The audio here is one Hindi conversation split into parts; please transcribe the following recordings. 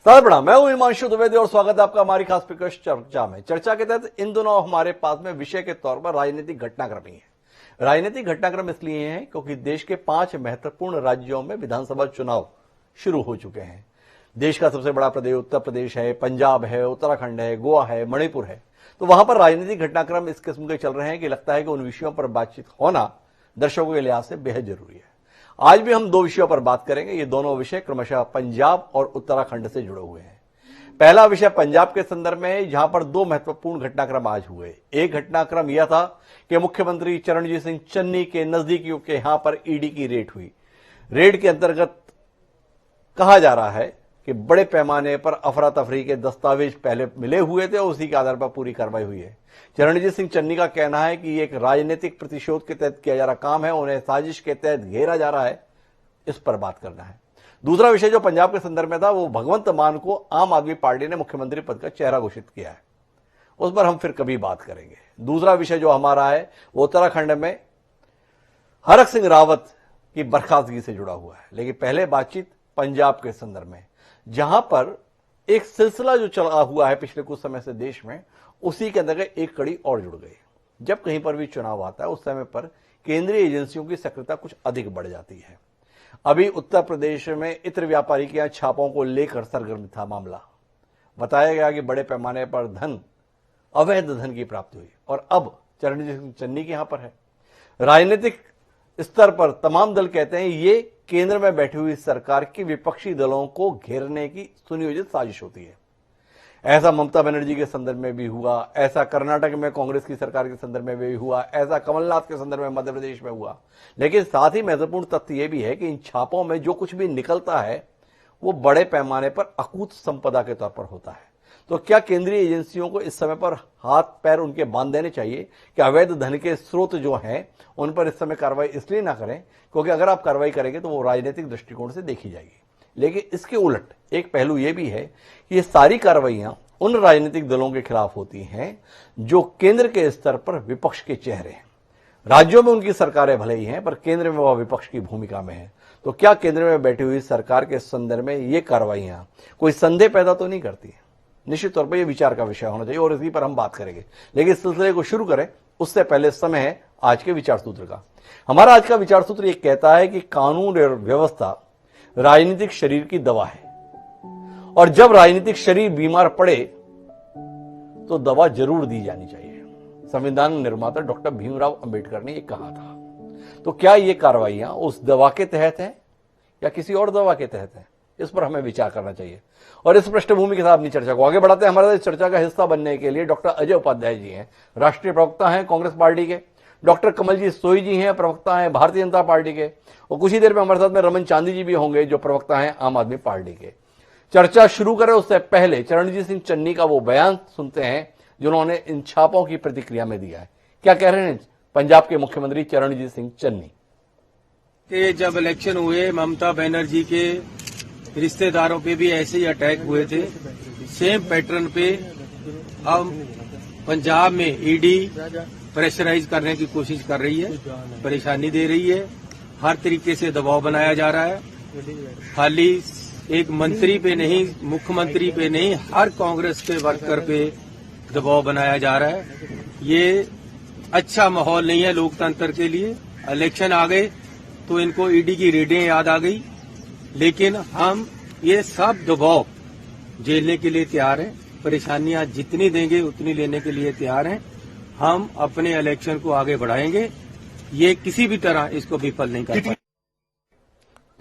प्रणाम, मैं हूं हिमांशु द्विवेदी और स्वागत है आपका हमारी खास प्रकाश चर्चा में। चर्चा के तहत इन दोनों हमारे पास में विषय के तौर पर राजनीतिक घटनाक्रम ही है। राजनीतिक घटनाक्रम इसलिए है क्योंकि देश के 5 महत्वपूर्ण राज्यों में विधानसभा चुनाव शुरू हो चुके हैं। देश का सबसे बड़ा प्रदेश उत्तर प्रदेश है, पंजाब है, उत्तराखंड है, गोवा है, मणिपुर है। तो वहां पर राजनीतिक घटनाक्रम इस किस्म के चल रहे हैं कि लगता है कि उन विषयों पर बातचीत होना दर्शकों के लिहाज से बेहद जरूरी है। आज भी हम 2 विषयों पर बात करेंगे। ये दोनों विषय क्रमशः पंजाब और उत्तराखंड से जुड़े हुए हैं। पहला विषय पंजाब के संदर्भ में है, जहां पर 2 महत्वपूर्ण घटनाक्रम आज हुए। एक घटनाक्रम यह था कि मुख्यमंत्री चरणजीत सिंह चन्नी के नजदीकियों के यहां पर ईडी की रेड हुई। रेड के अंतर्गत कहा जा रहा है कि बड़े पैमाने पर अफरा तफरी के दस्तावेज पहले मिले हुए थे और उसी के आधार पर पूरी कार्रवाई हुई है। चरणजीत सिंह चन्नी का कहना है कि ये एक राजनीतिक प्रतिशोध के तहत किया जा रहा काम है, उन्हें साजिश के तहत घेरा जा रहा है, इस पर बात करना है। दूसरा विषय जो पंजाब के संदर्भ में था वो भगवंत मान को आम आदमी पार्टी ने मुख्यमंत्री पद का चेहरा घोषित किया है, उस पर हम फिर कभी बात करेंगे। दूसरा विषय जो हमारा है वो उत्तराखंड में हरक सिंह रावत की बर्खास्तगी से जुड़ा हुआ है। लेकिन पहले बातचीत पंजाब के संदर्भ में, जहां पर एक सिलसिला जो चला हुआ है पिछले कुछ समय से देश में, उसी के अंदर एक कड़ी और जुड़ गई। जब कहीं पर भी चुनाव आता है उस समय पर केंद्रीय एजेंसियों की सक्रियता कुछ अधिक बढ़ जाती है। अभी उत्तर प्रदेश में इत्र व्यापारी के यहां छापों को लेकर सरगर्म था मामला। बताया गया कि बड़े पैमाने पर धन, अवैध धन की प्राप्ति हुई और अब चरणजीत सिंह चन्नी के यहां पर है। राजनीतिक स्तर पर तमाम दल कहते हैं ये केंद्र में बैठी हुई सरकार की विपक्षी दलों को घेरने की सुनियोजित साजिश होती है। ऐसा ममता बनर्जी के संदर्भ में भी हुआ, ऐसा कर्नाटक में कांग्रेस की सरकार के संदर्भ में भी हुआ, ऐसा कमलनाथ के संदर्भ में मध्य प्रदेश में हुआ। लेकिन साथ ही महत्वपूर्ण तथ्य यह भी है कि इन छापों में जो कुछ भी निकलता है वो बड़े पैमाने पर अकूत संपदा के तौर पर होता है। तो क्या केंद्रीय एजेंसियों को इस समय पर हाथ पैर उनके बांध देने चाहिए कि अवैध धन के स्रोत जो हैं उन पर इस समय कार्रवाई इसलिए ना करें क्योंकि अगर आप कार्रवाई करेंगे तो वो राजनीतिक दृष्टिकोण से देखी जाएगी। लेकिन इसके उलट एक पहलू यह भी है कि ये सारी कार्रवाइयां उन राजनीतिक दलों के खिलाफ होती हैं जो केंद्र के स्तर पर विपक्ष के चेहरे हैं। राज्यों में उनकी सरकारें भले ही हैं पर केंद्र में वह विपक्ष की भूमिका में है। तो क्या केंद्र में बैठी हुई सरकार के संदर्भ में ये कार्रवाइयां कोई संदेह पैदा तो नहीं करती है? निश्चित तौर पर यह विचार का विषय होना चाहिए और इसी पर हम बात करेंगे। लेकिन इस सिलसिले को शुरू करें उससे पहले समय है आज के विचार सूत्र का। हमारा आज का विचार सूत्र यह कहता है कि कानून और व्यवस्था राजनीतिक शरीर की दवा है और जब राजनीतिक शरीर बीमार पड़े तो दवा जरूर दी जानी चाहिए। संविधान निर्माता डॉक्टर भीमराव अंबेडकर ने यह कहा था। तो क्या ये कार्रवाइयां उस दवा के तहत हैं या किसी और दवा के तहत हैं? इस पर हमें विचार करना चाहिए और इस पृष्ठभूमि के साथ अपनी चर्चा को आगे बढ़ाते हैं। हमारे इस चर्चा का हिस्सा बनने के लिए डॉक्टर अजय उपाध्याय जी हैं, राष्ट्रीय प्रवक्ता हैं कांग्रेस पार्टी के। डॉक्टर कमलजीत सोई जी हैं, प्रवक्ता हैं भारतीय जनता पार्टी के। और कुछ ही देर में हमारे साथ में रमन चांदी जी भी होंगे जो प्रवक्ता हैं आम आदमी पार्टी के। चर्चा शुरू करें उससे पहले चरणजीत सिंह चन्नी का वो बयान सुनते हैं जिन्होंने इन छापों की प्रतिक्रिया में दिया है। क्या कह रहे हैं पंजाब के मुख्यमंत्री चरणजीत सिंह चन्नी? कि जब इलेक्शन हुए ममता बनर्जी के रिश्तेदारों पे भी ऐसे ही अटैक हुए थे, सेम पैटर्न पे अब पंजाब में ईडी प्रेशराइज करने की कोशिश कर रही है, परेशानी दे रही है, हर तरीके से दबाव बनाया जा रहा है। खाली एक मंत्री पे नहीं, मुख्यमंत्री पे नहीं, हर कांग्रेस के वर्कर पे दबाव बनाया जा रहा है। ये अच्छा माहौल नहीं है लोकतंत्र के लिए। इलेक्शन आ गए तो इनको ईडी की रेडें याद आ गई, लेकिन हम ये सब दबाव झेलने के लिए तैयार हैं। परेशानियां जितनी देंगे उतनी लेने के लिए तैयार हैं। हम अपने इलेक्शन को आगे बढ़ाएंगे, ये किसी भी तरह इसको विफल नहीं कर पाएंगे।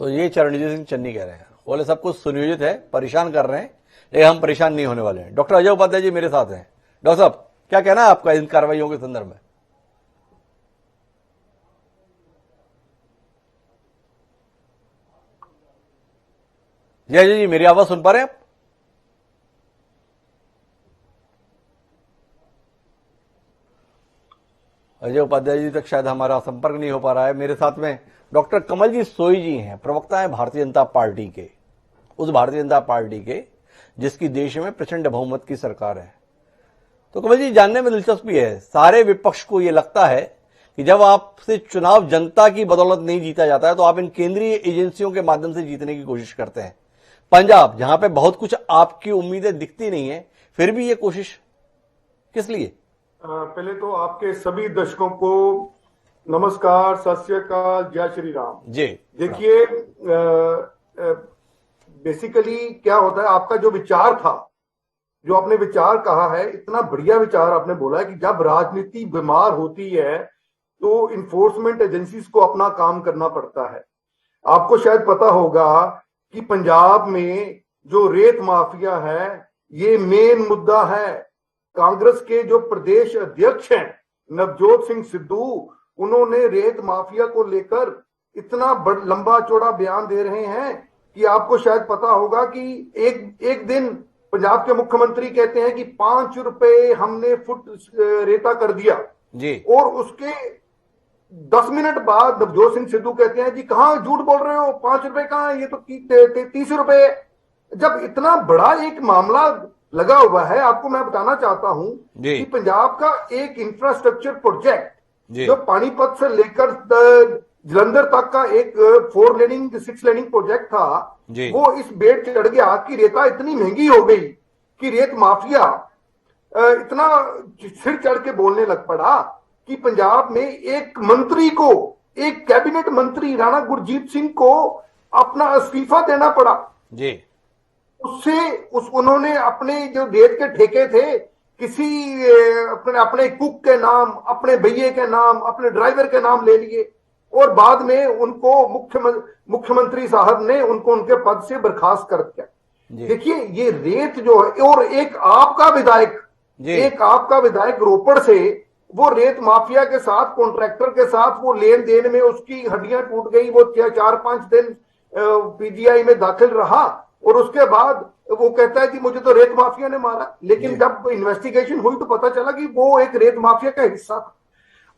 तो ये चरणजीत सिंह चन्नी कह रहे हैं, बोले सब कुछ सुनियोजित है, परेशान कर रहे हैं, लेकिन हम परेशान नहीं होने वाले हैं। डॉक्टर अजय उपाध्याय जी मेरे साथ हैं। डॉक्टर साहब क्या कहना है आपका इन कार्रवाइयों के संदर्भ में? जय अजय जी, मेरी आवाज सुन पा रहे हैं आप? अजय उपाध्याय जी तक शायद हमारा संपर्क नहीं हो पा रहा है। मेरे साथ में डॉक्टर कमलजीत सोई जी हैं, प्रवक्ता हैं भारतीय जनता पार्टी के, उस भारतीय जनता पार्टी के जिसकी देश में प्रचंड बहुमत की सरकार है। तो कमल जी, जानने में दिलचस्पी है, सारे विपक्ष को यह लगता है कि जब आपसे चुनाव जनता की बदौलत नहीं जीता जाता है तो आप इन केंद्रीय एजेंसियों के माध्यम से जीतने की कोशिश करते हैं। पंजाब, जहां पे बहुत कुछ आपकी उम्मीदें दिखती नहीं है, फिर भी ये कोशिश किस लिए? पहले तो आपके सभी दर्शकों को नमस्कार, सत श्री अकाल, जय श्री राम जी। देखिए, बेसिकली क्या होता है, आपका जो विचार था, जो आपने विचार कहा है, इतना बढ़िया विचार आपने बोला है कि जब राजनीति बीमार होती है तो इन्फोर्समेंट एजेंसीज को अपना काम करना पड़ता है। आपको शायद पता होगा कि पंजाब में जो रेत माफिया है, ये मेन मुद्दा है। कांग्रेस के जो प्रदेश अध्यक्ष हैं नवजोत सिंह सिद्धू, उन्होंने रेत माफिया को लेकर इतना लंबा चौड़ा बयान दे रहे हैं कि आपको शायद पता होगा कि एक दिन पंजाब के मुख्यमंत्री कहते हैं कि 5 रुपए हमने फुट रेता कर दिया जी, और उसके 10 मिनट बाद नवजोत सिंह सिद्धू कहते हैं जी कहां झूठ बोल रहे हो, 5 रुपए कहां है, ये तो 30 रुपए। जब इतना बड़ा एक मामला लगा हुआ है, आपको मैं बताना चाहता हूं कि पंजाब का एक इंफ्रास्ट्रक्चर प्रोजेक्ट जो पानीपत से लेकर जलंधर तक का एक 4 लेनिंग 6 लेनिंग प्रोजेक्ट था, वो इस बेट चढ़ गया कि रेता इतनी महंगी हो गई कि रेत माफिया इतना सिर चढ़ के बोलने लग पड़ा कि पंजाब में एक मंत्री को, एक कैबिनेट मंत्री राणा गुरजीत सिंह को अपना इस्तीफा देना पड़ा जी। उन्होंने अपने जो रेत के ठेके थे किसी अपने कुक के नाम, अपने भैये के नाम, अपने ड्राइवर के नाम ले लिए और बाद में उनको मुख्यमंत्री साहब ने उनको उनके पद से बर्खास्त कर दिया। देखिए, ये रेत जो है, और एक आपका विधायक रोपड़ से वो रेत माफिया के साथ, कॉन्ट्रैक्टर के साथ वो लेन देन में उसकी हड्डियां टूट गई, वो 4-5 दिन पीजीआई में दाखिल रहा और उसके बाद वो कहता है कि मुझे तो रेत माफिया ने मारा। लेकिन जब इन्वेस्टिगेशन हुई तो पता चला कि वो एक रेत माफिया का हिस्सा था।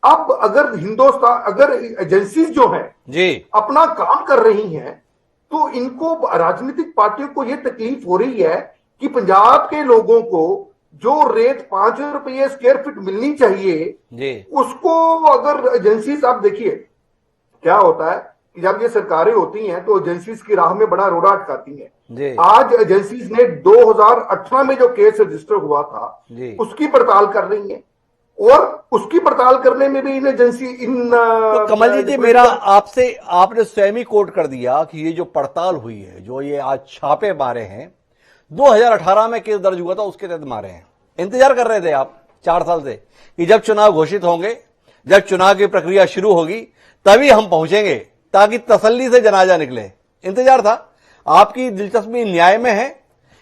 अब अगर एजेंसीज जो है जी अपना काम कर रही हैं, तो इनको, राजनीतिक पार्टियों को ये तकलीफ हो रही है कि पंजाब के लोगों को जो रेत 5 रुपये स्क्वायर फीट मिलनी चाहिए जी, उसको अगर एजेंसीज, आप देखिए क्या होता है कि जब ये सरकारें होती हैं तो एजेंसीज की राह में बड़ा रोड़ा अटकाती हैं। आज एजेंसीज ने 2018 में जो केस रजिस्टर हुआ था उसकी पड़ताल कर रही है और उसकी पड़ताल करने में भी इन एजेंसी तो कमल जी, मेरा आपसे, आपने स्वयं ही कोट कर दिया कि ये जो पड़ताल हुई है, जो ये आज छापे मारे हैं, 2018 में केस दर्ज हुआ था उसके तहत मारे हैं। इंतजार कर रहे थे आप 4 साल से कि जब चुनाव घोषित होंगे, जब चुनाव की प्रक्रिया शुरू होगी, तभी हम पहुंचेंगे ताकि तसल्ली से जनाजा निकले। इंतजार था। आपकी दिलचस्पी न्याय में है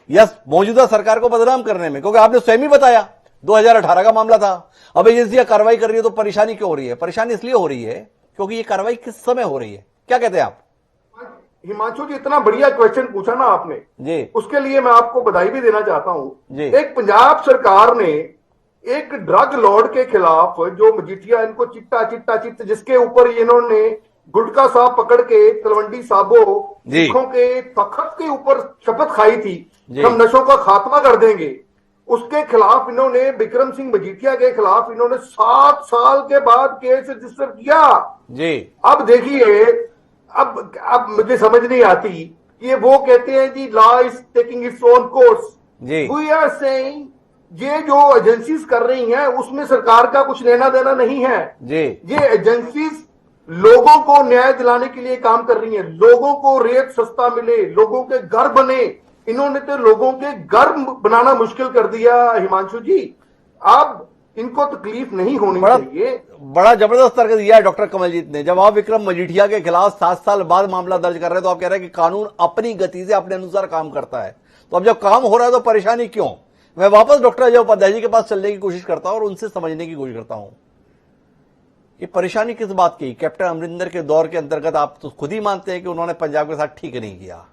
या मौजूदा सरकार को बदनाम करने में? क्योंकि आपने स्वयं ही बताया 2018 का मामला था। अब एजेंसियां कार्रवाई कर रही है तो परेशानी क्यों हो रही है? परेशानी इसलिए हो रही है क्योंकि ये कार्रवाई किस समय हो रही है। क्या कहते हैं आप? हिमांशु जी, इतना बढ़िया क्वेश्चन पूछा ना आपने जी, उसके लिए मैं आपको बधाई भी देना चाहता हूं। एक पंजाब सरकार ने एक ड्रग लॉर्ड के खिलाफ, जो मजीठिया, इनको चिट्टा जिसके ऊपर इन्होंने गुटका साहब पकड़ के तलवंडी साबो सिखों के तखत के ऊपर शपथ खाई थी, हम नशों का खात्मा कर देंगे, उसके खिलाफ इन्होंने, विक्रम सिंह मजीठिया के खिलाफ इन्होंने 7 साल के बाद केस रजिस्टर किया जी। अब देखिए, अब मुझे समझ नहीं आती कि ये वो कहते हैं जी law is taking its own course. We are saying ये जो एजेंसीज कर रही हैं उसमें सरकार का कुछ लेना देना नहीं है जी। ये एजेंसीज लोगों को न्याय दिलाने के लिए काम कर रही हैं, लोगों को रेत सस्ता मिले, लोगों के घर बने। इन्होंने तो लोगों के घर बनाना मुश्किल कर दिया हिमांशु जी। अब इनको तकलीफ नहीं होनी चाहिए। बड़ा जबरदस्त तर्क दिया है डॉक्टर कमलजीत ने। जब आप विक्रम मजीठिया के खिलाफ 7 साल बाद मामला दर्ज कर रहे हैं तो आप कह रहे हैं कि कानून अपनी गति से अपने अनुसार काम करता है। तो अब जब काम हो रहा है तो परेशानी क्यों? मैं वापस डॉक्टर अजय उपाध्याय जी के पास चलने की कोशिश करता हूं और उनसे समझने की कोशिश करता हूं ये परेशानी किस बात की। कैप्टन अमरिंदर के दौर के अंतर्गत आप तो खुद ही मानते हैं कि उन्होंने पंजाब के साथ ठीक नहीं किया।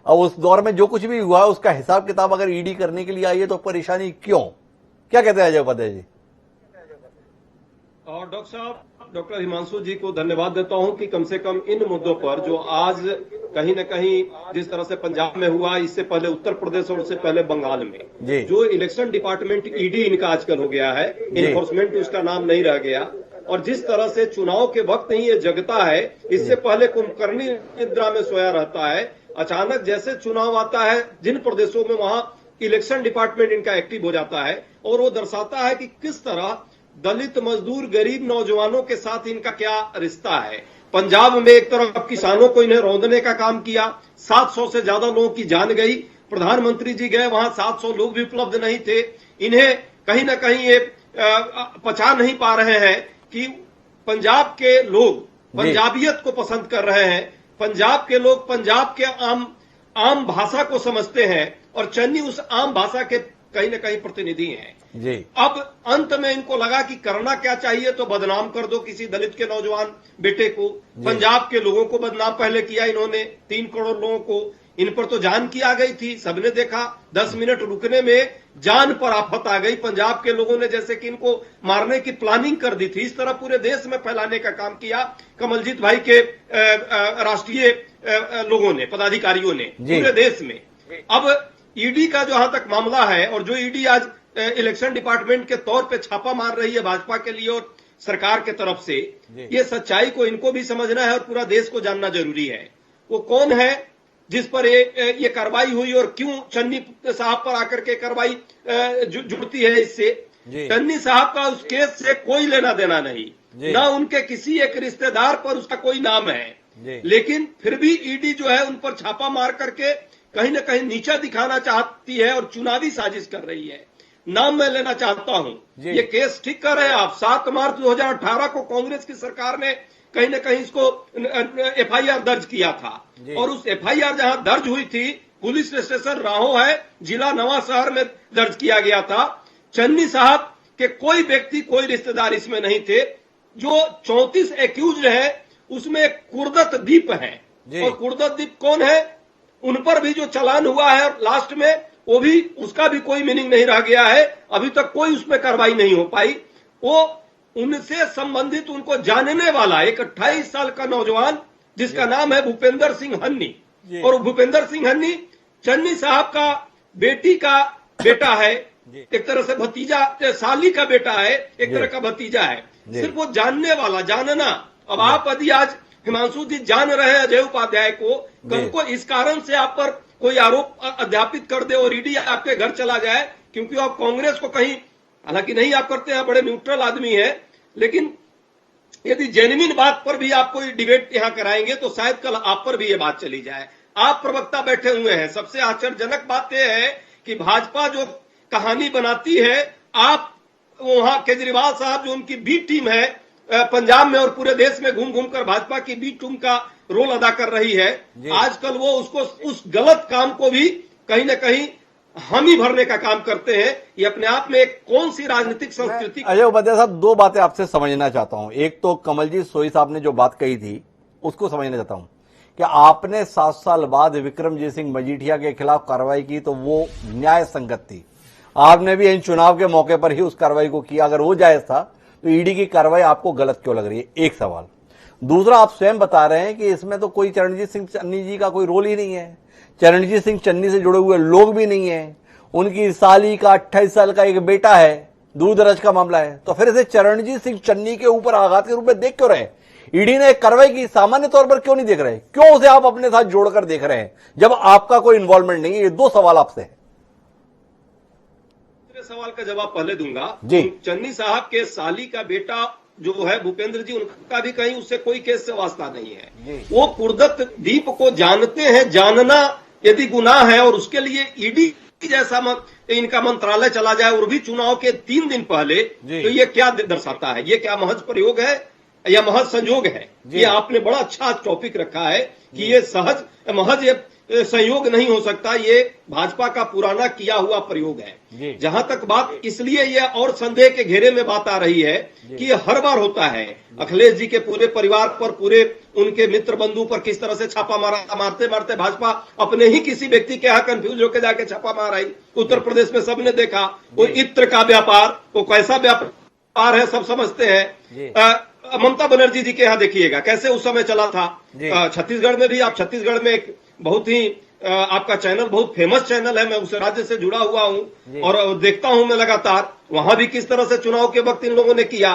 अब उस दौर में जो कुछ भी हुआ उसका हिसाब किताब अगर ईडी करने के लिए आई है तो परेशानी क्यों? क्या कहते हैं अजय उपाध्याय जी? और डॉक्टर साहब, डॉक्टर हिमांशु जी को धन्यवाद देता हूं कि कम से कम इन मुद्दों पर जो आज कहीं न कहीं जिस तरह से पंजाब में हुआ, इससे पहले उत्तर प्रदेश और उससे पहले बंगाल में जो इलेक्शन डिपार्टमेंट ईडी इनका आजकल हो गया है, इन्फोर्समेंट उसका नाम नहीं रह गया, और जिस तरह से चुनाव के वक्त ही ये जगता है, इससे पहले कुंभकर्णी निद्रा में सोया रहता है, अचानक जैसे चुनाव आता है जिन प्रदेशों में वहां इलेक्शन डिपार्टमेंट इनका एक्टिव हो जाता है और वो दर्शाता है कि किस तरह दलित, मजदूर, गरीब नौजवानों के साथ इनका क्या रिश्ता है। पंजाब में एक तरफ किसानों को इन्हें रौंदने का काम किया, 700 से ज्यादा लोगों की जान गई। प्रधानमंत्री जी गए, वहां 700 लोग भी उपलब्ध नहीं थे। इन्हें कहीं ना कहीं ये पचा नहीं पा रहे हैं कि पंजाब के लोग पंजाबियत को पसंद कर रहे हैं। पंजाब के लोग पंजाब के आम भाषा को समझते हैं और चन्नी उस आम भाषा के कहीं ना कहीं प्रतिनिधि हैं जी। अब अंत में इनको लगा कि करना क्या चाहिए, तो बदनाम कर दो किसी दलित के नौजवान बेटे को। पंजाब के लोगों को बदनाम पहले किया इन्होंने, 3 करोड़ लोगों को। इन पर तो जान की आ गई थी, सबने देखा। 10 मिनट रुकने में जान पर आफत आ गई। पंजाब के लोगों ने जैसे कि इनको मारने की प्लानिंग कर दी थी, इस तरह पूरे देश में फैलाने का काम किया कमलजीत भाई के राष्ट्रीय लोगों ने, पदाधिकारियों ने पूरे देश में। अब ईडी का जहां तक मामला है, और जो ईडी आज इलेक्शन डिपार्टमेंट के तौर पे छापा मार रही है भाजपा के लिए और सरकार के तरफ से, ये सच्चाई को इनको भी समझना है और पूरा देश को जानना जरूरी है। वो कौन है जिस पर ये कार्रवाई हुई और क्यों चन्नी साहब पर आकर के कार्रवाई जुड़ती है इससे। चन्नी साहब का उस केस से कोई लेना देना नहीं, ना उनके किसी एक रिश्तेदार पर उसका कोई नाम है, लेकिन फिर भी ईडी जो है उन पर छापा मार करके कहीं ना कहीं नीचा दिखाना चाहती है और चुनावी साजिश कर रही है। नाम मैं लेना चाहता हूं, ये केस ठीक कर रहे हैं आप। 7 मार्च 2018 को कांग्रेस की सरकार ने कहीं ना कहीं इसको एफआईआर दर्ज किया था, और उस एफआईआर जहां दर्ज हुई थी, पुलिस स्टेशन राहो है, जिला नवा शहर में दर्ज किया गया था। चन्नी साहब के कोई व्यक्ति, कोई रिश्तेदार इसमें नहीं थे। जो 34 एक्यूज है उसमें एक कुर्दत दीप है, और कुर्दत दीप कौन है, उन पर भी जो चालान हुआ है लास्ट में, वो भी, उसका भी कोई मीनिंग नहीं रह गया है। अभी तक कोई उसमें कार्रवाई नहीं हो पाई। वो उनसे संबंधित, उनको जानने वाला एक 28 साल का नौजवान जिसका नाम है भूपेंद्र सिंह हन्नी, और भूपेंद्र सिंह हन्नी चन्नी साहब का बेटी का बेटा है, एक तरह से भतीजा, साली का बेटा है, एक तरह का भतीजा है। सिर्फ वो जानने वाला, जानना। अब आप यदि आज हिमांशु जी जान रहे हैं अजय उपाध्याय को, कल को इस कारण से आप पर कोई आरोप अध्यापित कर दे और ईडी आपके घर चला जाए, क्योंकि आप कांग्रेस को कहीं, हालांकि नहीं आप करते हैं, बड़े न्यूट्रल आदमी है, लेकिन यदि जेन्युइन बात पर भी आप कोई डिबेट यहां कराएंगे तो शायद कल आप पर भी ये बात चली जाए। आप प्रवक्ता बैठे हुए हैं। सबसे आश्चर्यजनक बात यह है कि भाजपा जो कहानी बनाती है, आप वहां केजरीवाल साहब जो उनकी बी टीम है पंजाब में और पूरे देश में घूम घूम कर भाजपा की बी टीम का रोल अदा कर रही है, आजकल वो उसको, उस गलत काम को भी कहीं ना कहीं हामी भरने का काम करते हैं। ये अपने आप में एक कौन सी राजनीतिक संस्कृति। अजय उपाध्याय साहब, 2 बातें आपसे समझना चाहता हूं। एक तो कमलजीत सोई साहब ने जो बात कही थी उसको समझना चाहता हूं कि आपने 7 साल बाद विक्रमजीत सिंह मजीठिया के खिलाफ कार्रवाई की तो वो न्याय संगत थी। आपने भी इन चुनाव के मौके पर ही उस कार्रवाई को किया। अगर वो जायज था तो ईडी की कार्रवाई आपको गलत क्यों लग रही है? एक सवाल। दूसरा, आप स्वयं बता रहे हैं कि इसमें तो कोई चरणजीत सिंह चन्नी जी का कोई रोल ही नहीं है, चरणजीत सिंह चन्नी से जुड़े हुए लोग भी नहीं है, उनकी साली का 28 साल का एक बेटा है, दूर दराज का मामला है। तो फिर इसे चरणजीत सिंह चन्नी के ऊपर आघात के रूप में देख क्यों रहे? ईडी ने एक कार्रवाई की, सामान्य तौर पर क्यों नहीं देख रहे? क्यों उसे आप अपने साथ जोड़कर देख रहे हैं जब आपका कोई इन्वॉल्वमेंट नहीं है? ये 2 सवाल आपसे है। सवाल का जवाब पहले दूंगा जी। चन्नी साहब के साली का बेटा जो है भूपेंद्र जी, उनका भी कहीं उससे कोई केस से वास्ता नहीं है। वो कुर्दत दीप को जानते हैं। जानना यदि गुनाह है और उसके लिए ईडी जैसा इनका मंत्रालय चला जाए और भी चुनाव के 3 दिन पहले, तो ये क्या दर्शाता है? ये क्या महज प्रयोग है या महज संयोग है? ये आपने बड़ा अच्छा टॉपिक रखा है कि ये सहज महज ये संयोग नहीं हो सकता, ये भाजपा का पुराना किया हुआ प्रयोग है। जहां तक बात, इसलिए ये और संदेह के घेरे में बात आ रही है कि ये हर बार होता है। अखिलेश जी के पूरे परिवार पर, पूरे उनके मित्र बंधु पर किस तरह से छापा मारा, मारते मारते भाजपा अपने ही किसी व्यक्ति के यहां कंफ्यूज होकर जाके छापा मार आई। उत्तर प्रदेश में सबने देखा वो इत्र का व्यापार, वो कैसा व्यापार है सब समझते हैं। ममता बनर्जी जी के यहाँ देखिएगा कैसे उस समय चला था। छत्तीसगढ़ में भी, आप छत्तीसगढ़ में एक बहुत ही आपका चैनल बहुत फेमस चैनल है, मैं उस राज्य से जुड़ा हुआ हूं और देखता हूं मैं लगातार, वहां भी किस तरह से चुनाव के वक्त इन लोगों ने किया।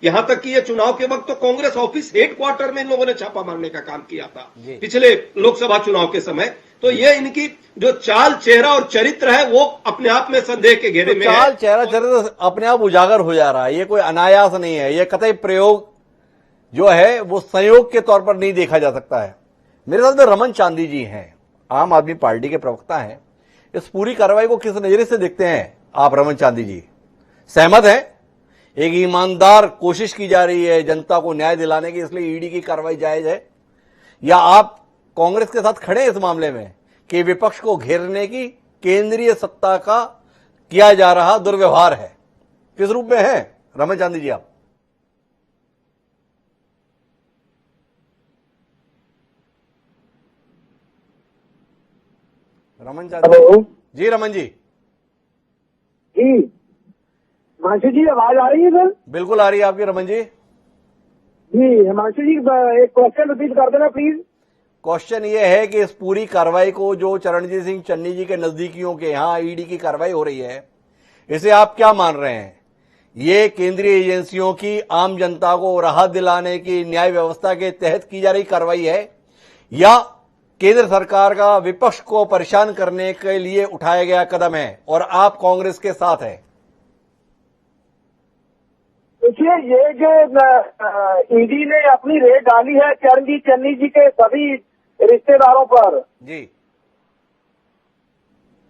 यहां तक कि ये चुनाव के वक्त तो कांग्रेस ऑफिस हेडक्वार्टर में इन लोगों ने छापा मारने का काम किया था पिछले लोकसभा चुनाव के समय। तो ये इनकी जो चाल चेहरा और चरित्र है वो अपने आप में संदेह के घेरे में चाल चेहरा चरित्र अपने आप उजागर हो जा रहा है। ये कोई अनायास नहीं है, ये कतई प्रयोग जो है वो संयोग के तौर पर नहीं देखा जा सकता है। मेरे साथ में रमन चांदी जी हैं, आम आदमी पार्टी के प्रवक्ता हैं। इस पूरी कार्रवाई को किस नजरिए से देखते हैं आप रमन चांदी जी? सहमत हैं? एक ईमानदार कोशिश की जा रही है जनता को न्याय दिलाने की, इसलिए ईडी की कार्रवाई जायज है, या आप कांग्रेस के साथ खड़े हैं इस मामले में कि विपक्ष को घेरने की केंद्रीय सत्ता का किया जा रहा दुर्व्यवहार है? किस रूप में है रमन चांदी जी आप? रमन चांदी जी, रमन जी जी, हिमांशु जी आवाज आ रही है सर? बिल्कुल आ रही है आपकी रमन जी। जी हिमांशु जी एक क्वेश्चन रिपीट कर देना प्लीज। क्वेश्चन ये है कि इस पूरी कार्रवाई को जो चरणजीत सिंह चन्नी जी के नजदीकियों के यहां ईडी की कार्रवाई हो रही है, इसे आप क्या मान रहे हैं? ये केंद्रीय एजेंसियों की आम जनता को राहत दिलाने की न्याय व्यवस्था के तहत की जा रही कार्रवाई है, या केंद्र सरकार का विपक्ष को परेशान करने के लिए उठाया गया कदम है और आप कांग्रेस के साथ हैं? देखिए, ये जो ईडी ने अपनी रेड डाली है चरणजीत चन्नी जी के सभी रिश्तेदारों पर जी,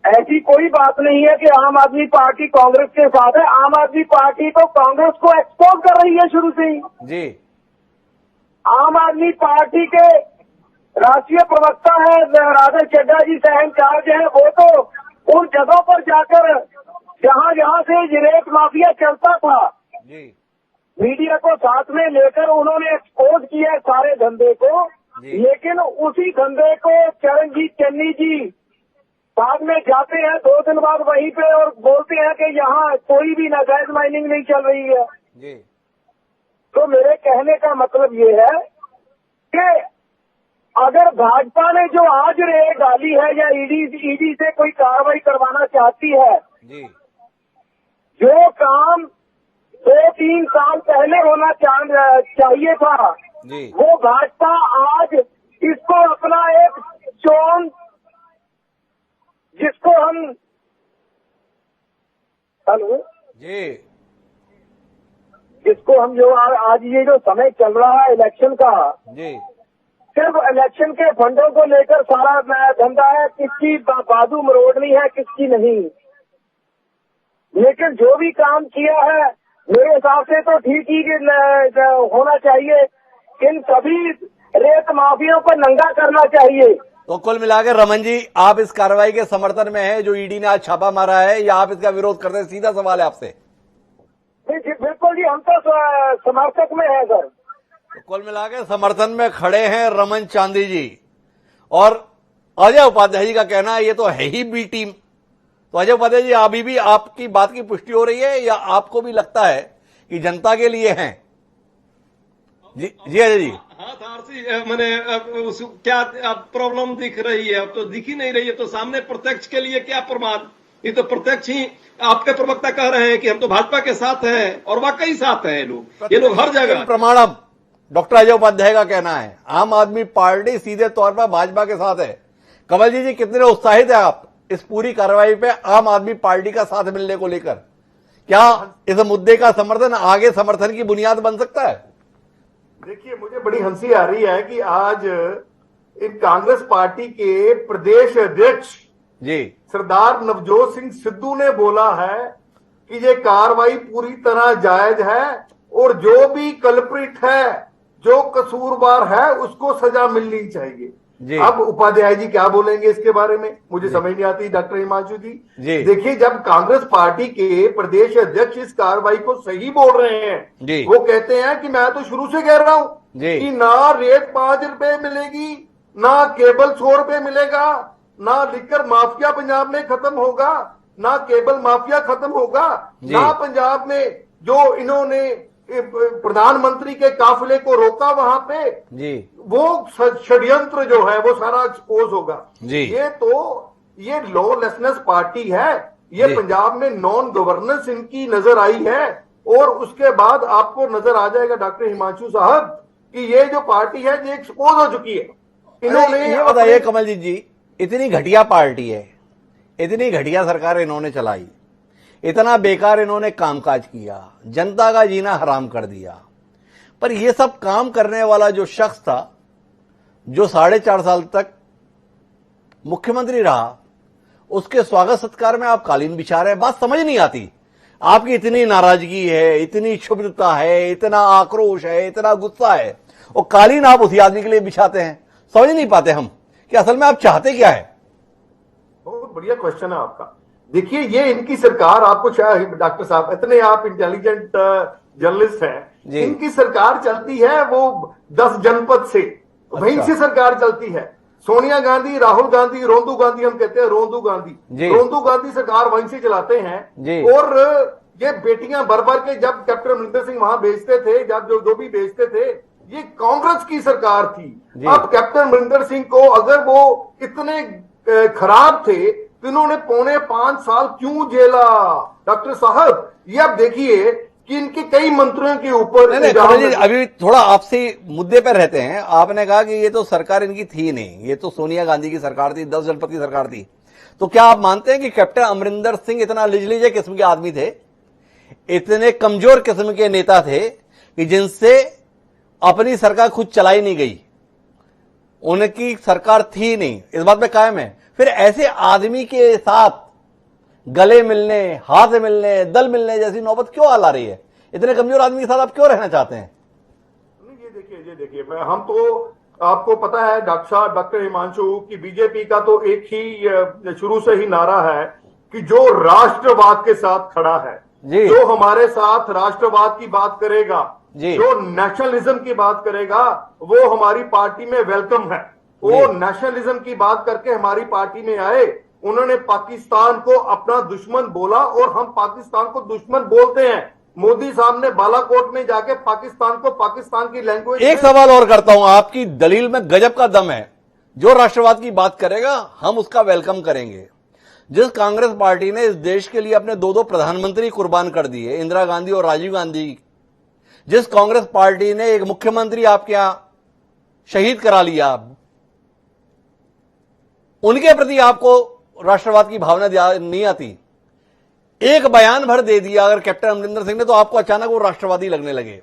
ऐसी कोई बात नहीं है कि आम आदमी पार्टी कांग्रेस के साथ है। आम आदमी पार्टी तो कांग्रेस को एक्सपोज कर रही है शुरू से ही। जी, आम आदमी पार्टी के राष्ट्रीय प्रवक्ता है राधा चड्डा जी, सहन चार्ज है, वो तो उन जगहों पर जाकर जहां जहां से रेत माफिया चलता था जी, मीडिया को साथ में लेकर उन्होंने एक्सपोज किया सारे धंधे को। लेकिन उसी धंधे को चरणजीत चन्नी जी बाद में जाते हैं 2 दिन बाद वहीं पे और बोलते हैं कि यहाँ कोई भी नाजायज माइनिंग नहीं चल रही है जी। तो मेरे कहने का मतलब ये है कि अगर भाजपा ने जो आज रेड डाली है या ईडी से कोई कार्रवाई करवाना चाहती है जी, जो काम 2-3 साल पहले होना चाहिए था जी, वो भाजपा आज इसको अपना एक चोन जिसको हम जी, जिसको हम जो आज ये जो समय चल रहा है इलेक्शन का, जी, सिर्फ इलेक्शन के फंडों को लेकर सारा धंधा है, किसकी बाजू मरोड़नी है किसकी नहीं। लेकिन जो भी काम किया है मेरे हिसाब से तो ठीक ही होना चाहिए। इन सभी रेत माफियों को नंगा करना चाहिए। तो कुल मिलाकर रमन जी, आप इस कार्रवाई के समर्थन में हैं जो ईडी ने आज छापा मारा है, या आप इसका विरोध करते हैं? सीधा सवाल है आपसे। जी बिल्कुल जी, हम तो समर्थक में है सर। तो कुल मिलाकर समर्थन में खड़े हैं रमन चांदी जी, और अजय उपाध्याय जी का कहना है ये तो है ही बी टीम। तो अजय उपाध्याय जी, अभी भी आपकी बात की पुष्टि हो रही है, या आपको भी लगता है कि जनता के लिए हैं? जी जी अजय जी। हाँ आरसी, मैंने क्या अब प्रॉब्लम दिख रही है? अब तो दिख ही नहीं रही है, तो सामने प्रत्यक्ष के लिए क्या प्रमाण? ये तो प्रत्यक्ष ही आपके प्रवक्ता कह रहे हैं कि हम तो भाजपा के साथ हैं, और वाकई साथ हैं ये लोग हर जगह। प्रमाणम डॉक्टर अजय उपाध्याय का कहना है आम आदमी पार्टी सीधे तौर पर भाजपा के साथ है। कमल जी कितने उत्साहित है आप इस पूरी कार्रवाई पे आम आदमी पार्टी का साथ मिलने को लेकर? क्या इस मुद्दे का समर्थन आगे समर्थन की बुनियाद बन सकता है? देखिए, मुझे बड़ी हंसी आ रही है कि आज इन कांग्रेस पार्टी के प्रदेश अध्यक्ष जी सरदार नवजोत सिंह सिद्धू ने बोला है कि ये कार्रवाई पूरी तरह जायज है और जो भी कल्प्रिट है, जो कसूरवार है, उसको सजा मिलनी चाहिए। अब उपाध्याय जी क्या बोलेंगे इसके बारे में मुझे समझ नहीं आती। डॉक्टर हिमांशु जी, देखिए, जब कांग्रेस पार्टी के प्रदेश अध्यक्ष इस कार्रवाई को सही बोल रहे हैं, वो कहते हैं कि मैं तो शुरू से कह रहा हूं कि ना रेट 5 रुपए मिलेगी, ना केबल 100 रुपए मिलेगा, ना लिकर माफिया पंजाब में खत्म होगा, ना केबल माफिया खत्म होगा, ना पंजाब में जो इन्होंने प्रधानमंत्री के काफिले को रोका वहां पे वो षड्यंत्र जो है वो सारा एक्सपोज होगा। ये लॉलेसनेस पार्टी है, ये पंजाब में नॉन गवर्नेंस इनकी नजर आई है, और उसके बाद आपको नजर आ जाएगा डॉक्टर हिमांशु साहब कि ये जो पार्टी है ये एक्सपोज हो चुकी है। इन्होंने ये बताइए कमल जी, इतनी घटिया पार्टी है, इतनी घटिया सरकार इन्होंने चलाई, इतना बेकार इन्होंने कामकाज किया, जनता का जीना हराम कर दिया। पर यह सब काम करने वाला जो शख्स था, जो 4.5 साल तक मुख्यमंत्री रहा, उसके स्वागत सत्कार में आप कालीन बिछा रहे हैं। बात समझ नहीं आती, आपकी इतनी नाराजगी है, इतनी क्षुब्धता है, इतना आक्रोश है, इतना गुस्सा है, और कालीन आप उसी आदमी के लिए बिछाते हैं। समझ नहीं पाते हम कि असल में आप चाहते क्या है। बहुत बढ़िया क्वेश्चन है आपका। देखिए, ये इनकी सरकार, आपको शायद डॉक्टर साहब इतने आप इंटेलिजेंट जर्नलिस्ट हैं, इनकी सरकार चलती है वो 10 जनपद से, वहीं से सरकार चलती है। सोनिया गांधी, राहुल गांधी, रोंदू गांधी, हम कहते हैं रोंदू गांधी सरकार वहीं से चलाते हैं। और ये बेटियां भर भर के जब कैप्टन अमरिंदर सिंह वहां भेजते थे, जब जो भी भेजते थे, ये कांग्रेस की सरकार थी। अब कैप्टन अमरिंदर सिंह को अगर वो इतने खराब थे तो इन्होंने 4.25 साल क्यों जेला? डॉक्टर साहब, ये आप देखिए कि इनके कई मंत्रियों के ऊपर नहीं, अभी थोड़ा आपसे मुद्दे पर रहते हैं। आपने कहा कि ये तो सरकार इनकी थी नहीं, ये तो सोनिया गांधी की सरकार थी, 10 जनपद की सरकार थी। तो क्या आप मानते हैं कि कैप्टन अमरिंदर सिंह इतना लिजलीजे किस्म के आदमी थे, इतने कमजोर किस्म के नेता थे कि जिनसे अपनी सरकार खुद चलाई नहीं गई, उनकी सरकार थी नहीं, इस बात पे कायम है? फिर ऐसे आदमी के साथ गले मिलने, हाथ मिलने, दल मिलने जैसी नौबत क्यों आ ला रही है? इतने कमजोर आदमी के साथ आप क्यों रहना चाहते हैं? ये देखिए हम तो, आपको पता है डॉक्टर साहब, डॉक्टर हिमांशु, की बीजेपी का तो एक ही शुरू से ही नारा है कि जो राष्ट्रवाद के साथ खड़ा है, जो हमारे साथ राष्ट्रवाद की बात करेगा, जो नेशनलिज्म की बात करेगा, वो हमारी पार्टी में वेलकम है। वो नेशनलिज्म की बात करके हमारी पार्टी में आए। उन्होंने पाकिस्तान को अपना दुश्मन बोला और हम पाकिस्तान को दुश्मन बोलते हैं। मोदी साहब ने बालाकोट में जाके पाकिस्तान को पाकिस्तान की लैंग्वेज। एक सवाल और करता हूं, आपकी दलील में गजब का दम है। जो राष्ट्रवाद की बात करेगा हम उसका वेलकम करेंगे। जिस कांग्रेस पार्टी ने इस देश के लिए अपने 2 प्रधानमंत्री कुर्बान कर दिए, इंदिरा गांधी और राजीव गांधी, जिस कांग्रेस पार्टी ने एक मुख्यमंत्री आपके यहां शहीद करा लिया, उनके प्रति आपको राष्ट्रवाद की भावना नहीं आती? एक बयान भर दे दिया अगर कैप्टन अमरिंदर सिंह ने, तो आपको अचानक वो राष्ट्रवादी लगने लगे।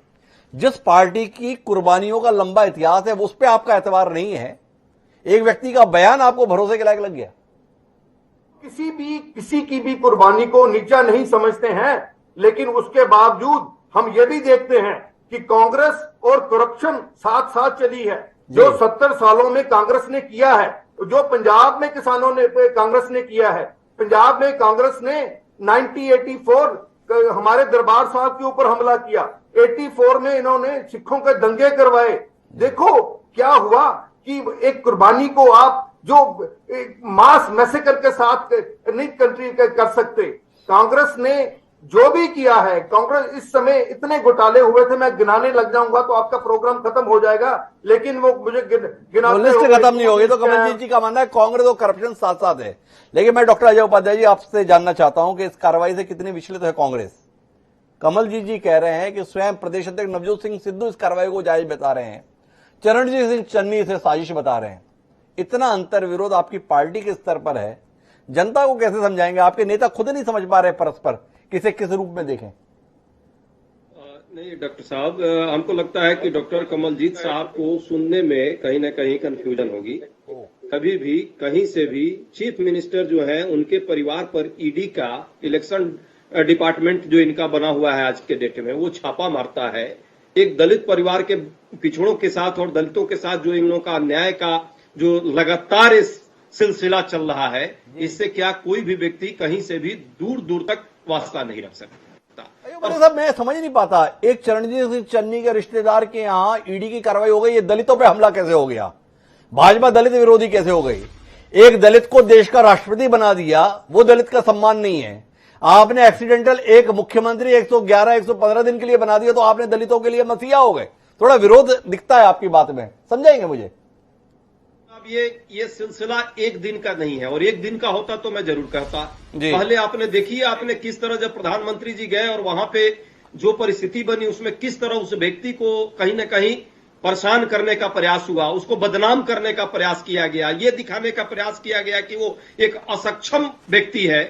जिस पार्टी की कुर्बानियों का लंबा इतिहास है, उस पर आपका एतबार नहीं है, एक व्यक्ति का बयान आपको भरोसे के लायक लग गया। किसी की भी कुर्बानी को नीचा नहीं समझते हैं, लेकिन उसके बावजूद हम ये भी देखते हैं कि कांग्रेस और करप्शन साथ साथ चली है। जो 70 सालों में कांग्रेस ने किया है, जो पंजाब में किसानों ने कांग्रेस ने किया है, पंजाब में कांग्रेस ने 1984 हमारे दरबार साहब के ऊपर हमला किया, 84 में इन्होंने सिखों के दंगे करवाए। देखो क्या हुआ कि एक कुर्बानी को आप जो मास मैसेकर के साथ नहीं कंट्री कर सकते। कांग्रेस ने जो भी किया है, कांग्रेस इस समय इतने घोटाले हुए थे, मैं गिनाने लग जाऊंगा तो आपका प्रोग्राम खत्म हो जाएगा, लेकिन वो मुझे लिस्ट खत्म नहीं होगी। तो कमलजीत जी का मानना है कांग्रेस और करप्शन साथ साथ है। लेकिन मैं डॉक्टर अजय उपाध्याय जी आपसे जानना चाहता हूं कि इस कार्रवाई से कितनी विचलित है कांग्रेस? कमलजीत जी कह रहे हैं कि स्वयं प्रदेश अध्यक्ष नवजोत सिंह सिद्धू इस कार्रवाई को जायज बता रहे हैं, चरणजीत सिंह चन्नी इसे साजिश बता रहे हैं। इतना अंतर विरोध आपकी पार्टी के स्तर पर है, जनता को कैसे समझाएंगे? आपके नेता खुद नहीं समझ पा रहे परस्पर किसे किस रूप में देखें। नहीं डॉक्टर साहब, हमको लगता है कि डॉक्टर कमलजीत साहब को सुनने में कहीं ना कहीं कंफ्यूजन होगी। कभी भी कहीं से भी चीफ मिनिस्टर जो है उनके परिवार पर ईडी का इलेक्शन डिपार्टमेंट जो इनका बना हुआ है आज के डेट में, वो छापा मारता है। एक दलित परिवार के पिछड़ों के साथ और दलितों के साथ जो इन लोगों का अन्याय का जो लगातार इस सिलसिला चल रहा है, इससे क्या कोई भी व्यक्ति कहीं से भी दूर दूर तक वास्ता नहीं रख सकता। साहब मैं समझ नहीं पाता, एक चरणजीत सिंह चन्नी के रिश्तेदार के यहां ईडी की कार्रवाई हो गई, ये दलितों पे हमला कैसे हो गया? भाजपा दलित विरोधी कैसे हो गई? एक दलित को देश का राष्ट्रपति बना दिया, वो दलित का सम्मान नहीं है। आपने एक्सीडेंटल एक मुख्यमंत्री 111-115 दिन के लिए बना दिया, तो आपने दलितों के लिए मसीहा हो गए। थोड़ा विरोध दिखता है आपकी बात में, समझाएंगे मुझे? अब ये सिलसिला एक दिन का नहीं है, और एक दिन का होता तो मैं जरूर कहता। पहले आपने देखिए, आपने किस तरह जब प्रधानमंत्री जी गए और वहां पे जो परिस्थिति बनी, उसमें किस तरह उस व्यक्ति को कहीं ना कहीं परेशान करने का प्रयास हुआ, उसको बदनाम करने का प्रयास किया गया, ये दिखाने का प्रयास किया गया कि वो एक असक्षम व्यक्ति है।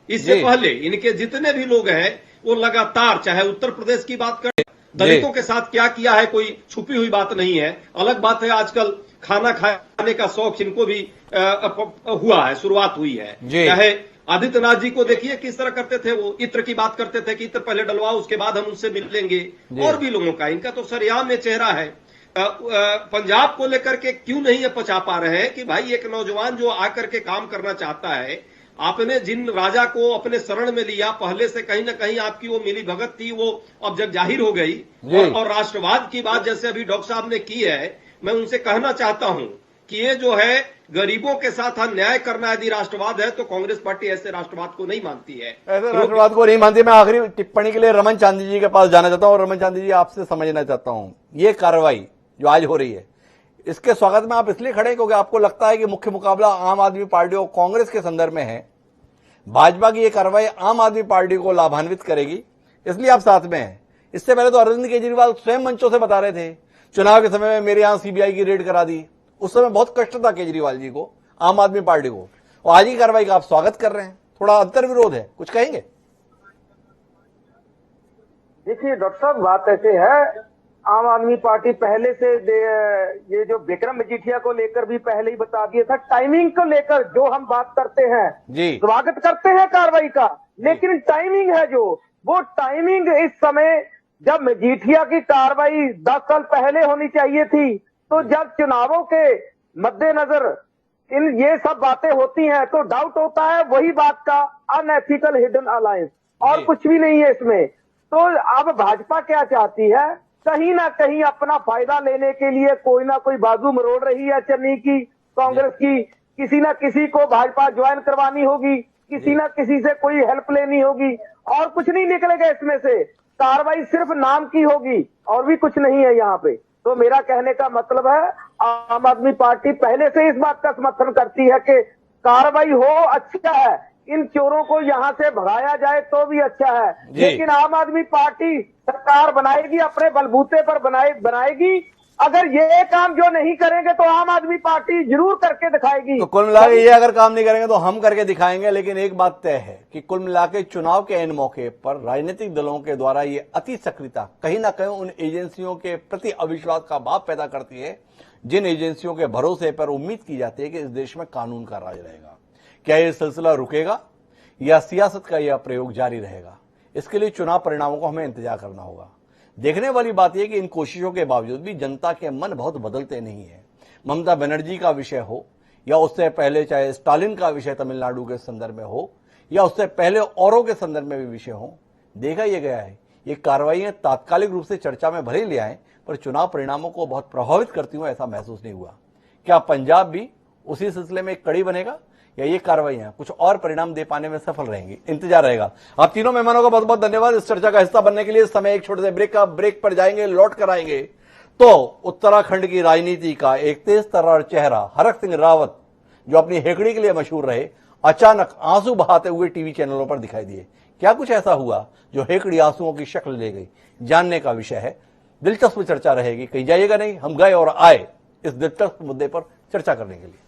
इससे पहले इनके जितने भी लोग हैं वो लगातार, चाहे उत्तर प्रदेश की बात करें, दलितों के साथ क्या किया है कोई छुपी हुई बात नहीं है। अलग बात है आजकल खाना खाने का शौक इनको भी हुआ है, शुरुआत हुई है। चाहे आदित्यनाथ जी को देखिए किस तरह करते थे, वो इत्र की बात करते थे कि इत्र पहले डलवाओ उसके बाद हम उनसे मिलेंगे। और भी लोगों का, इनका तो सरेआम में चेहरा है। पंजाब को लेकर के क्यों नहीं ये पचा पा रहे हैं कि भाई एक नौजवान जो आकर के काम करना चाहता है, आपने जिन राजा को अपने शरण में लिया, पहले से कहीं ना कहीं आपकी वो मिली भगत थी, वो अब जग जाहिर हो गई। और राष्ट्रवाद की बात जैसे अभी डॉक्टर साहब ने की है, मैं उनसे कहना चाहता हूं कि ये जो है गरीबों के साथ अन्याय करना यदि राष्ट्रवाद है तो कांग्रेस पार्टी ऐसे राष्ट्रवाद को नहीं मानती है, ऐसे राष्ट्रवाद को नहीं मानती। मैं आखिरी टिप्पणी के लिए रमन चांदी जी के पास जाना चाहता हूं और रमन चांदी जी आपसे समझना चाहता हूं, ये कार्रवाई जो आज हो रही है इसके स्वागत में आप इसलिए खड़े क्योंकि आपको लगता है कि मुख्य मुकाबला आम आदमी पार्टी और कांग्रेस के संदर्भ में है, भाजपा की ये कार्रवाई आम आदमी पार्टी को लाभान्वित करेगी, इसलिए आप साथ में हैं। इससे पहले तो अरविंद केजरीवाल स्वयं मंचों से बता रहे थे, चुनाव के समय में मेरे यहां सीबीआई की रेड करा दी, उस समय बहुत कष्ट था केजरीवाल जी को, आम आदमी पार्टी को, और आज की कार्रवाई का आप स्वागत कर रहे हैं। थोड़ा अंतर विरोध है, कुछ कहेंगे? देखिए डॉक्टर साहब, बात ऐसे है, आम आदमी पार्टी पहले से ये जो विक्रम मजीठिया को लेकर भी पहले ही बता दिया था। टाइमिंग को लेकर जो हम बात करते हैं, स्वागत करते हैं कार्रवाई का, लेकिन टाइमिंग है जो, वो टाइमिंग इस समय जब मजीठिया की कार्रवाई 10 साल पहले होनी चाहिए थी, तो जब चुनावों के मद्देनजर ये सब बातें होती हैं तो डाउट होता है वही बात का, अनएथिकल हिडन अलायंस, और कुछ भी नहीं है इसमें। तो अब भाजपा क्या चाहती है, कहीं ना कहीं अपना फायदा लेने के लिए कोई ना कोई बाजू मरोड़ रही है चन्नी की, कांग्रेस की, किसी ना किसी को भाजपा ज्वाइन करवानी होगी, किसी ना किसी से कोई हेल्प लेनी होगी, और कुछ नहीं निकलेगा इसमें से। कार्रवाई सिर्फ नाम की होगी और भी कुछ नहीं है यहाँ पे। तो मेरा कहने का मतलब है, आम आदमी पार्टी पहले से इस बात का समर्थन करती है कि कार्रवाई हो, अच्छा है, इन चोरों को यहाँ से भगाया जाए तो भी अच्छा है, लेकिन आम आदमी पार्टी सरकार बनाएगी, अपने बलबूते पर बनाएगी। अगर ये काम जो नहीं करेंगे तो आम आदमी पार्टी जरूर करके दिखाएगी। तो कुल मिला के ये अगर काम नहीं करेंगे तो हम करके दिखाएंगे। लेकिन एक बात तय है कि कुल मिला के चुनाव के इन मौके पर राजनीतिक दलों के द्वारा ये अति सक्रियता कहीं ना कहीं उन एजेंसियों के प्रति अविश्वास का भाव पैदा करती है, जिन एजेंसियों के भरोसे पर उम्मीद की जाती है कि इस देश में कानून का राज रहेगा। क्या यह सिलसिला रुकेगा या सियासत का यह प्रयोग जारी रहेगा, इसके लिए चुनाव परिणामों को हमें इंतजार करना होगा। देखने वाली बात यह कि इन कोशिशों के बावजूद भी जनता के मन बहुत बदलते नहीं है। ममता बनर्जी का विषय हो या उससे पहले चाहे स्टालिन का विषय तमिलनाडु के संदर्भ में हो या उससे पहले औरों के संदर्भ में भी विषय हो, देखा यह गया है ये कार्रवाइयां तात्कालिक रूप से चर्चा में भले ले आए पर चुनाव परिणामों को बहुत प्रभावित करती हुई ऐसा महसूस नहीं हुआ। क्या पंजाब भी उसी सिलसिले में एक कड़ी बनेगा या ये कार्रवाइयां कुछ और परिणाम दे पाने में सफल रहेंगी? इंतजार रहेगा। आप तीनों मेहमानों का बहुत बहुत धन्यवाद इस चर्चा का हिस्सा बनने के लिए। इस समय एक छोटे से ब्रेक पर जाएंगे, लौट कर आएंगे तो उत्तराखंड की राजनीति का एक तेज तर्रार चेहरा हरक सिंह रावत, जो अपनी हेकड़ी के लिए मशहूर रहे, अचानक आंसू बहाते हुए टीवी चैनलों पर दिखाई दिए। क्या कुछ ऐसा हुआ जो हेकड़ी आंसुओं की शक्ल ले गई, जानने का विषय है। दिलचस्प चर्चा रहेगी, कहीं जाइएगा नहीं, हम गए और आए इस दिलचस्प मुद्दे पर चर्चा करने के लिए।